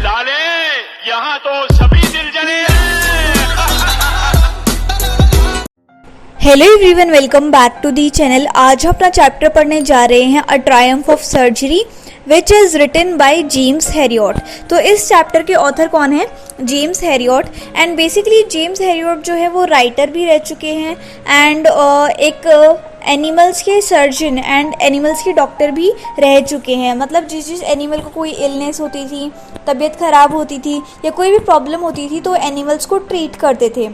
साले यहाँ तो सभी दिल जले। Hello everyone, welcome back to the channel. आज हम अपना चैप्टर पढ़ने जा रहे हैं a triumph of surgery which is written by James Herriot. तो इस चैप्टर के ऑथर कौन है? James Herriot. And basically James Herriot जो है वो राइटर भी रह चुके हैं एंड एक एनिमल्स के सर्जन एंड एनिमल्स के डॉक्टर भी रह चुके हैं। मतलब जिस एनिमल को कोई इलनेस होती थी, तबीयत ख़राब होती थी या कोई भी प्रॉब्लम होती थी तो एनिमल्स को ट्रीट करते थे।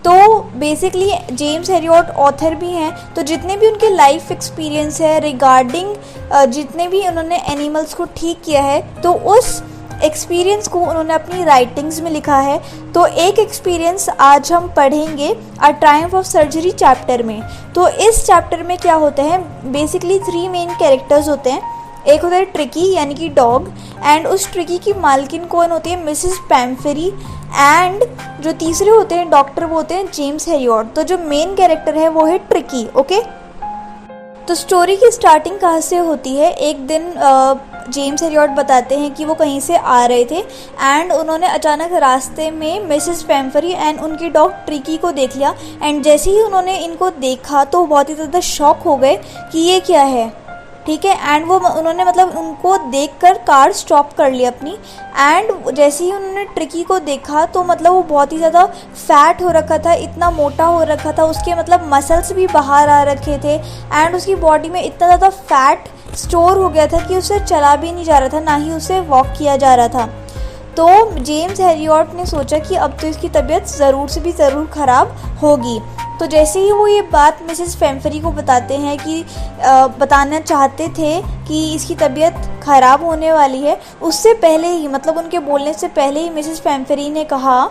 तो बेसिकली जेम्स हैरियट ऑथर भी हैं, तो जितने भी उनके लाइफ एक्सपीरियंस है रिगार्डिंग जितने भी उन्होंने एनिमल्स को ठीक किया है तो उस एक्सपीरियंस को उन्होंने अपनी राइटिंग्स में लिखा है। तो एक एक्सपीरियंस आज हम पढ़ेंगे अ ट्रायम्फ ऑफ सर्जरी चैप्टर में। तो इस चैप्टर में क्या होता है, बेसिकली 3 मेन कैरेक्टर्स होते हैं। एक होता है ट्रिकी यानी कि डॉग, एंड उस ट्रिकी की मालकिन कौन होती है? मिसेस पैम्फेरी। एंड जो तीसरे होते हैं डॉक्टर वो होते हैं जेम्स हैरियट। तो जो मेन कैरेक्टर है वो है ट्रिकी। ओके, तो स्टोरी की स्टार्टिंग कहाँ से होती है? एक दिन जेम्स हैरियट बताते हैं कि वो कहीं से आ रहे थे एंड उन्होंने अचानक रास्ते में मिसेस पैम्फेरी एंड उनकी डॉग ट्रिकी को देख लिया। एंड जैसे ही उन्होंने इनको देखा तो बहुत ही ज़्यादा शॉक हो गए कि ये क्या है, ठीक है। एंड वो उन्होंने मतलब उनको देखकर कार स्टॉप कर ली अपनी। एंड जैसे ही उन्होंने ट्रिकी को देखा तो मतलब वो बहुत ही ज़्यादा फैट हो रखा था, इतना मोटा हो रखा था, उसके मतलब मसल्स भी बाहर आ रखे थे एंड उसकी बॉडी में इतना ज़्यादा फैट स्टोर हो गया था कि उससे चला भी नहीं जा रहा था, ना ही उससे वॉक किया जा रहा था। तो जेम्स हैरियट ने सोचा कि अब तो इसकी तबीयत ज़रूर से भी ज़रूर ख़राब होगी। तो जैसे ही वो ये बात मिसेस पैम्फेरी को बताते हैं कि बताना चाहते थे कि इसकी तबीयत ख़राब होने वाली है, उससे पहले ही मतलब उनके बोलने से पहले ही मिसेस पैम्फेरी ने कहा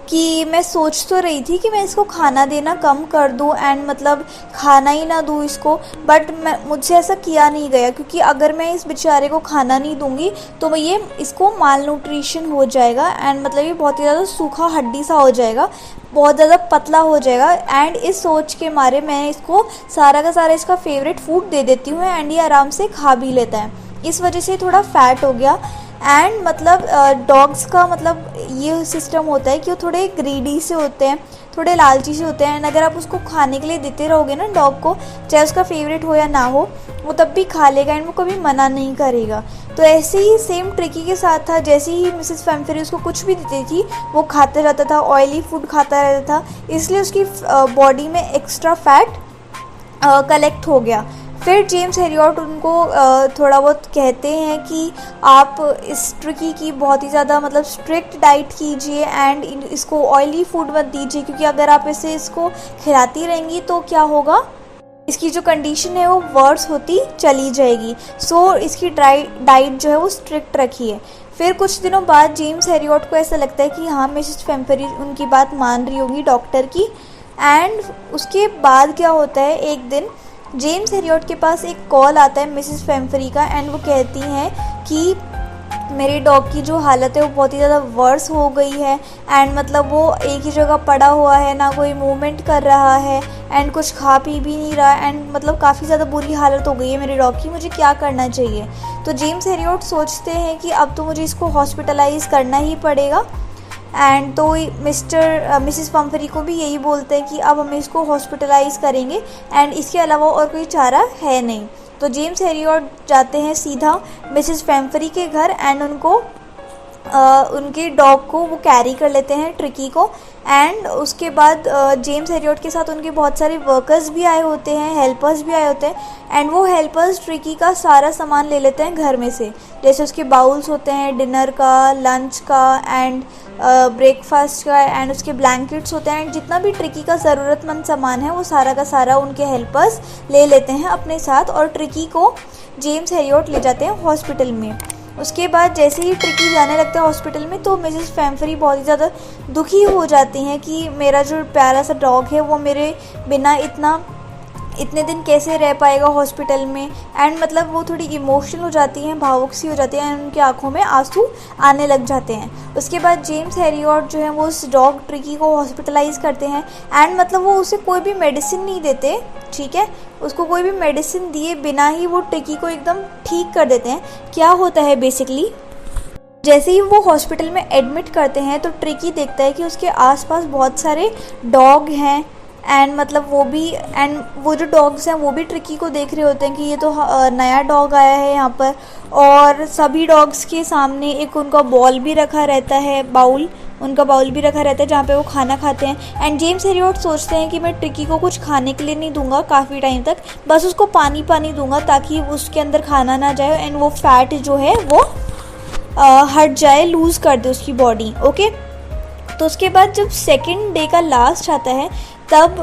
कि मैं सोच तो रही थी कि मैं इसको खाना देना कम कर दूं एंड मतलब खाना ही ना दूं इसको, बट मुझसे ऐसा किया नहीं गया क्योंकि अगर मैं इस बेचारे को खाना नहीं दूंगी तो ये इसको माल न्यूट्रिशन हो जाएगा एंड मतलब ये बहुत ही ज़्यादा सूखा हड्डी सा हो जाएगा, बहुत ज़्यादा पतला हो जाएगा। एंड इस सोच के मारे मैं इसको सारा का सारा इसका फेवरेट फूड दे देती हूँ एंड ये आराम से खा भी लेता है, इस वजह से थोड़ा फैट हो गया। एंड मतलब डॉग्स का मतलब ये सिस्टम होता है कि वो थोड़े ग्रीडी से होते हैं, थोड़े लालची से होते हैं एंड अगर आप उसको खाने के लिए देते रहोगे ना डॉग को, चाहे उसका फेवरेट हो या ना हो, वो तब भी खा लेगा एंड वो कभी मना नहीं करेगा। तो ऐसे ही सेम ट्रिकी के साथ था, जैसे ही मिसेस पैम्फेरी उसको कुछ भी देती थी वो खाता रहता था, ऑयली फूड खाता रहता था, इसलिए उसकी बॉडी में एक्स्ट्रा फैट कलेक्ट हो गया। फिर जेम्स हैरियट उनको थोड़ा बहुत कहते हैं कि आप इस ट्रिकी की बहुत ही ज़्यादा मतलब स्ट्रिक्ट डाइट कीजिए एंड इसको ऑयली फूड मत दीजिए क्योंकि अगर आप इसे इसको खिलाती रहेंगी तो क्या होगा, इसकी जो कंडीशन है वो वर्स होती चली जाएगी। सो इसकी डाइट जो है वो स्ट्रिक्ट रखिए। फिर कुछ दिनों बाद जेम्स हैरियट को ऐसा लगता है कि हाँ मिसेस पैम्फेरी उनकी बात मान रही होगी डॉक्टर की। एंड उसके बाद क्या होता है, एक दिन जेम्स हैरियट के पास एक कॉल आता है मिसेस पैम्फेरी का एंड वो कहती हैं कि मेरे डॉग की जो हालत है वो बहुत ही ज़्यादा वर्स हो गई है एंड मतलब वो एक ही जगह पड़ा हुआ है, ना कोई मूवमेंट कर रहा है एंड कुछ खा पी भी नहीं रहा एंड मतलब काफ़ी ज़्यादा बुरी हालत हो गई है मेरे डॉग की, मुझे क्या करना चाहिए। तो जेम्स हैरियट सोचते हैं कि अब तो मुझे इसको हॉस्पिटलाइज़ करना ही पड़ेगा एंड तो मिसेस पैम्फेरी को भी यही बोलते हैं कि अब हम इसको हॉस्पिटलाइज़ करेंगे एंड इसके अलावा और कोई चारा है नहीं। तो जेम्स हैरियट जाते हैं सीधा मिसेस पैम्फेरी के घर एंड उनको उनके डॉग को वो कैरी कर लेते हैं, ट्रिकी को। एंड उसके बाद जेम्स हैरियट के साथ उनके बहुत सारे वर्कर्स भी आए होते हैं, हेल्पर्स भी आए होते हैं एंड वो हेल्पर्स ट्रिकी का सारा सामान ले लेते हैं घर में से, जैसे उसके बाउल्स होते हैं डिनर का, लंच का एंड ब्रेकफास्ट का एंड उसके ब्लैंकेट्स होते हैं एंड जितना भी ट्रिकी का ज़रूरतमंद सामान है वो सारा का सारा उनके हेल्पर्स ले लेते हैं अपने साथ और ट्रिकी को जेम्स हैरियट ले जाते हैं हॉस्पिटल में। उसके बाद जैसे ही ट्रिकी जाने लगता है हॉस्पिटल में तो मिसेस पैम्फेरी बहुत ही ज़्यादा दुखी हो जाती हैं कि मेरा जो प्यारा सा डॉग है वो मेरे बिना इतने दिन कैसे रह पाएगा हॉस्पिटल में। एंड मतलब वो थोड़ी इमोशनल हो जाती हैं, भावुक सी हो जाती हैं एंड उनकी आंखों में आंसू आने लग जाते हैं। उसके बाद जेम्स हैरियट जो है वो उस डॉग ट्रिकी को हॉस्पिटलाइज़ करते हैं एंड मतलब वो उसे कोई भी मेडिसिन नहीं देते, ठीक है, उसको कोई भी मेडिसिन दिए बिना ही वो ट्रिकी को एकदम ठीक कर देते हैं। क्या होता है बेसिकली जैसे ही वो हॉस्पिटल में एडमिट करते हैं तो ट्रिकी देखता है कि उसके आसपास बहुत सारे डॉग हैं एंड मतलब वो जो डॉग्स हैं वो भी ट्रिकी को देख रहे होते हैं कि ये तो नया डॉग आया है यहाँ पर। और सभी डॉग्स के सामने एक उनका बॉल भी रखा रहता है, उनका बाउल भी रखा रहता है जहाँ पे वो खाना खाते हैं। एंड जेम्स हैरियट सोचते हैं कि मैं ट्रिकी को कुछ खाने के लिए नहीं दूंगा काफ़ी टाइम तक, बस उसको पानी दूंगा ताकि उसके अंदर खाना ना जाए एंड वो फैट जो है वो हट जाए, लूज़ कर दे उसकी बॉडी। ओके, तो उसके बाद जब सेकेंड डे का लास्ट आता है तब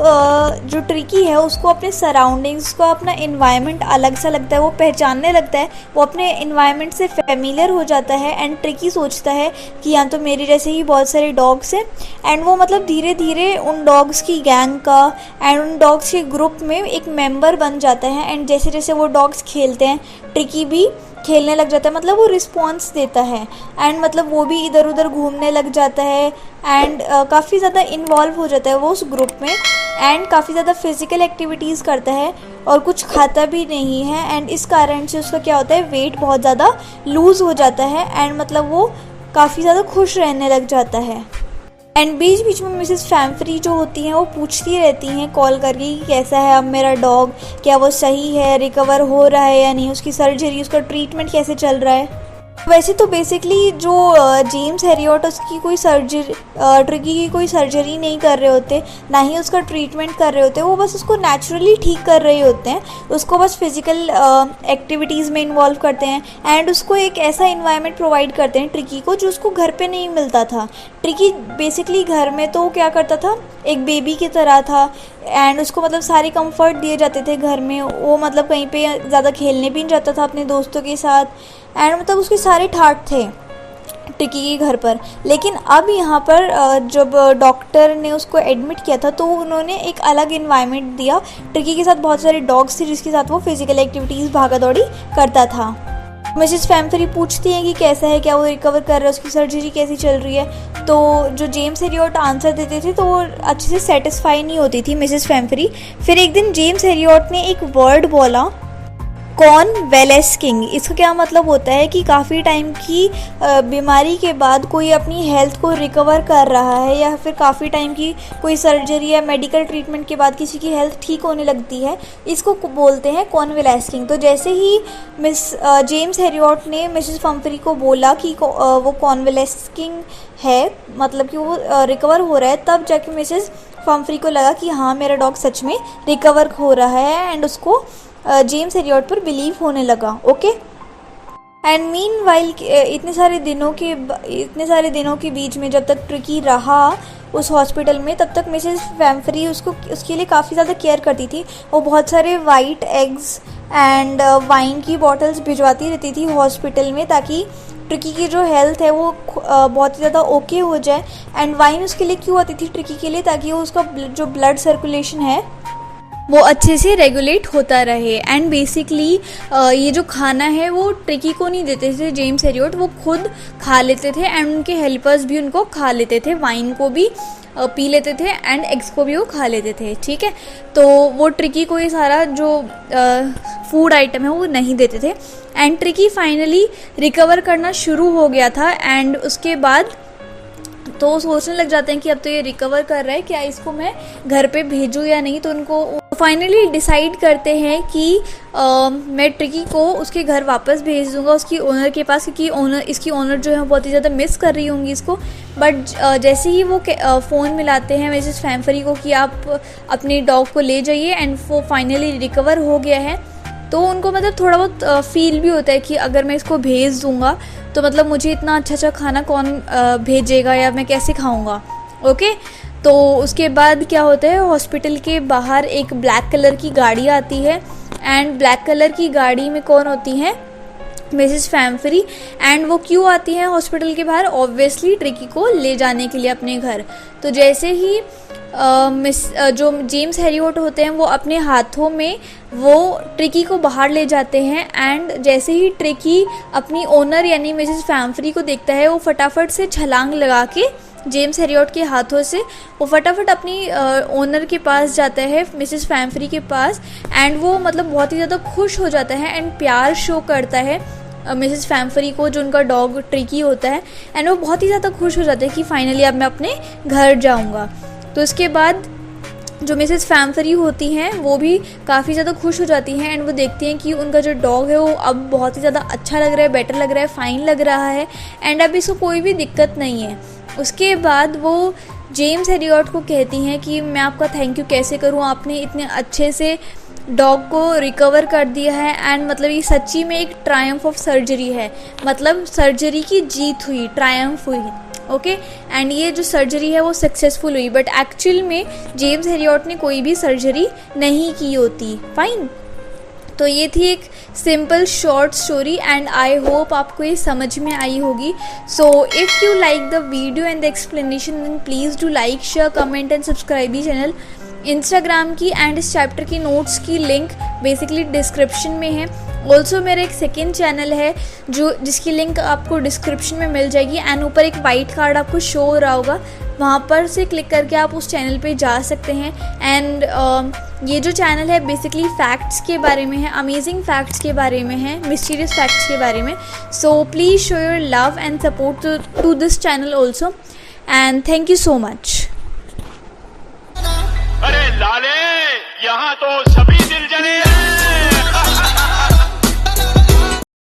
जो ट्रिकी है उसको अपने सराउंडिंग्स को, अपना इन्वायरमेंट अलग सा लगता है, वो पहचानने लगता है, वो अपने इन्वायरमेंट से फेमिलियर हो जाता है। एंड ट्रिकी सोचता है कि यहाँ तो मेरे जैसे ही बहुत सारे डॉग्स हैं एंड वो मतलब धीरे धीरे उन डॉग्स की गैंग का एंड उन डॉग्स के ग्रुप में एक मेंबर बन जाता है। एंड जैसे जैसे वो डॉग्स खेलते हैं ट्रिकी भी खेलने लग जाता है, मतलब वो रिस्पॉन्स देता है एंड मतलब वो भी इधर उधर घूमने लग जाता है एंड काफ़ी ज़्यादा इन्वॉल्व हो जाता है वो उस ग्रुप में एंड काफ़ी ज़्यादा फिजिकल एक्टिविटीज़ करता है और कुछ खाता भी नहीं है। एंड इस कारण से उसका क्या होता है, वेट बहुत ज़्यादा लूज़ हो जाता है एंड मतलब वो काफ़ी ज़्यादा खुश रहने लग जाता है। एंड बीच बीच में मिसेस फैम्फरी जो होती हैं वो पूछती रहती हैं कॉल करके कि कैसा है अब मेरा डॉग, क्या वो सही है, रिकवर हो रहा है या नहीं, उसकी सर्जरी, उसका ट्रीटमेंट कैसे चल रहा है। वैसे तो बेसिकली जो जेम्स हैरियट उसकी कोई ट्रिकी की कोई सर्जरी नहीं कर रहे होते, ना ही उसका ट्रीटमेंट कर रहे होते, वो बस उसको नेचुरली ठीक कर रहे होते हैं, उसको बस फिजिकल एक्टिविटीज़ में इन्वॉल्व करते हैं एंड उसको एक ऐसा इन्वायरमेंट प्रोवाइड करते हैं ट्रिकी को जो उसको घर पे नहीं मिलता था। ट्रिकी बेसिकली घर में तो क्या करता था, एक बेबी की तरह था एंड उसको मतलब सारे कंफर्ट दिए जाते थे घर में, वो मतलब कहीं पे ज़्यादा खेलने भी नहीं जाता था अपने दोस्तों के साथ एंड मतलब उसके सारे ठाट थे ट्रिकी के घर पर। लेकिन अब यहाँ पर जब डॉक्टर ने उसको एडमिट किया था तो उन्होंने एक अलग इन्वायरमेंट दिया ट्रिकी के साथ, बहुत सारे डॉग्स थे जिसके साथ वो फिजिकल एक्टिविटीज़ भागा दौड़ी करता था। मिसेस फैम्फरी पूछती हैं कि कैसा है, क्या वो रिकवर कर रहा है, उसकी सर्जरी कैसी चल रही है। तो जो जेम्स हैरियट आंसर देते थे तो वो अच्छे से सेटिस्फाई नहीं होती थी मिसेस फैम्फरी। फिर एक दिन जेम्स हैरियट ने एक वर्ड बोला, कॉनवेलेस्किंग। इसका क्या मतलब होता है कि काफ़ी टाइम की बीमारी के बाद कोई अपनी हेल्थ को रिकवर कर रहा है या फिर काफ़ी टाइम की कोई सर्जरी या मेडिकल ट्रीटमेंट के बाद किसी की हेल्थ ठीक होने लगती है, इसको बोलते हैं कॉनवेलेस्किंग। तो जैसे ही जेम्स हैरियट ने मिसेस फैम्फरी को बोला कि वो कॉनवेलेस्किंग है, मतलब कि वो रिकवर हो रहा है, तब जाके मिसेस फैम्फरी को लगा कि हाँ मेरा डॉग सच में रिकवर हो रहा है एंड उसको जेम्स हैरियट पर बिलीव होने लगा। ओके, एंड मीनवाइल इतने सारे दिनों के बीच में जब तक ट्रिकी रहा उस हॉस्पिटल में, तब तक मिसेस फैम्फरी उसके लिए काफ़ी ज़्यादा केयर करती थी। वो बहुत सारे वाइट एग्स एंड वाइन की बॉटल्स भिजवाती रहती थी हॉस्पिटल में ताकि ट्रिकी की जो हेल्थ है वो बहुत ही ज़्यादा ओके हो जाए। एंड वाइन उसके लिए क्यों आती थी ट्रिकी के लिए, ताकि वो उसका जो ब्लड सर्कुलेशन है वो अच्छे से रेगुलेट होता रहे। एंड बेसिकली ये जो खाना है वो ट्रिकी को नहीं देते थे जेम्स हैरियट, वो खुद खा लेते थे एंड उनके हेल्पर्स भी उनको खा लेते थे, वाइन को भी पी लेते थे एंड एग्स को भी वो खा लेते थे। ठीक है, तो वो ट्रिकी को ये सारा जो फूड आइटम है वो नहीं देते थे। एंड ट्रिकी फाइनली रिकवर करना शुरू हो गया था एंड उसके बाद तो सोचने लग जाते हैं कि अब तो ये रिकवर कर रहा है, क्या इसको मैं घर पे भेजूँ या नहीं। तो उनको फाइनली डिसाइड करते हैं कि मैं ट्रिकी को उसके घर वापस भेज दूंगा उसकी ओनर के पास, क्योंकि इसकी ओनर जो है बहुत ही ज़्यादा मिस कर रही होंगी इसको। बट जैसे ही वो फ़ोन मिलाते हैं मिसेस फैम्फरी को कि आप अपने डॉग को ले जाइए एंड वो फाइनली रिकवर हो गया है, तो उनको मतलब थोड़ा बहुत फील भी होता है कि अगर मैं इसको भेज दूंगा तो मतलब मुझे इतना अच्छा खाना कौन भेजेगा या मैं कैसे खाऊंगा। ओके, तो उसके बाद क्या होता है, हॉस्पिटल के बाहर एक ब्लैक कलर की गाड़ी आती है एंड ब्लैक कलर की गाड़ी में कौन होती हैं, मिसेस फैम्फरी। एंड वो क्यों आती हैं हॉस्पिटल के बाहर, ऑब्वियसली ट्रिकी को ले जाने के लिए अपने घर। तो जैसे ही जो जेम्स हैरियट होते हैं वो अपने हाथों में वो ट्रिकी को बाहर ले जाते हैं एंड जैसे ही ट्रिकी अपनी ओनर यानी मिसेस फैम्फरी को देखता है वो फटाफट से छलांग लगा के जेम्स हैरियट के हाथों से वो फटाफट अपनी ओनर के पास जाता है, मिसेस फैम्फरी के पास। एंड वो मतलब बहुत ही ज़्यादा खुश हो जाता है एंड प्यार शो करता है मिसेस फैम्फरी को, जो उनका डॉग ट्रिकी होता है, एंड वो बहुत ही ज़्यादा खुश हो जाते हैं कि फाइनली अब मैं अपने घर जाऊँगा। तो उसके बाद जो मिसेस फैम्फरी होती हैं वो भी काफ़ी ज़्यादा खुश हो जाती हैं, एंड वो देखती हैं कि उनका जो डॉग है वो अब बहुत ही ज़्यादा अच्छा लग रहा है, बेटर लग रहा है, फ़ाइन लग रहा है, एंड अब इसको कोई भी दिक्कत नहीं है। उसके बाद वो जेम्स हेरियट को कहती हैं कि मैं आपका थैंक यू कैसे करूं, आपने इतने अच्छे से डॉग को रिकवर कर दिया है, एंड मतलब ये सच्ची में एक ट्रायम्फ ऑफ सर्जरी है, मतलब सर्जरी की जीत हुई, ट्रायम्फ हुई, ओके। एंड ये जो सर्जरी है वो सक्सेसफुल हुई, बट एक्चुअल में जेम्स हेरियट ने कोई भी सर्जरी नहीं की होती, फाइन। तो ये थी एक simple short story, and I hope आपको ये समझ में आई होगी। So if you like the video and the explanation, then please do like, share, comment and subscribe the channel. Instagram की एंड इस चैप्टर की नोट्स की लिंक बेसिकली डिस्क्रिप्शन में है। ऑल्सो मेरा एक सेकेंड चैनल है जिसकी लिंक आपको डिस्क्रिप्शन में मिल जाएगी, एंड ऊपर एक वाइट कार्ड आपको शो हो रहा होगा, वहाँ पर से क्लिक करके आप उस चैनल पे जा सकते हैं। एंड ये जो चैनल है बेसिकली फैक्ट्स के बारे में है, अमेजिंग फैक्ट्स के बारे में है, मिस्टीरियस फैक्ट्स के बारे में। So please show your love and support to this channel also, and thank you so much. अरे लाले, यहाँ तो सब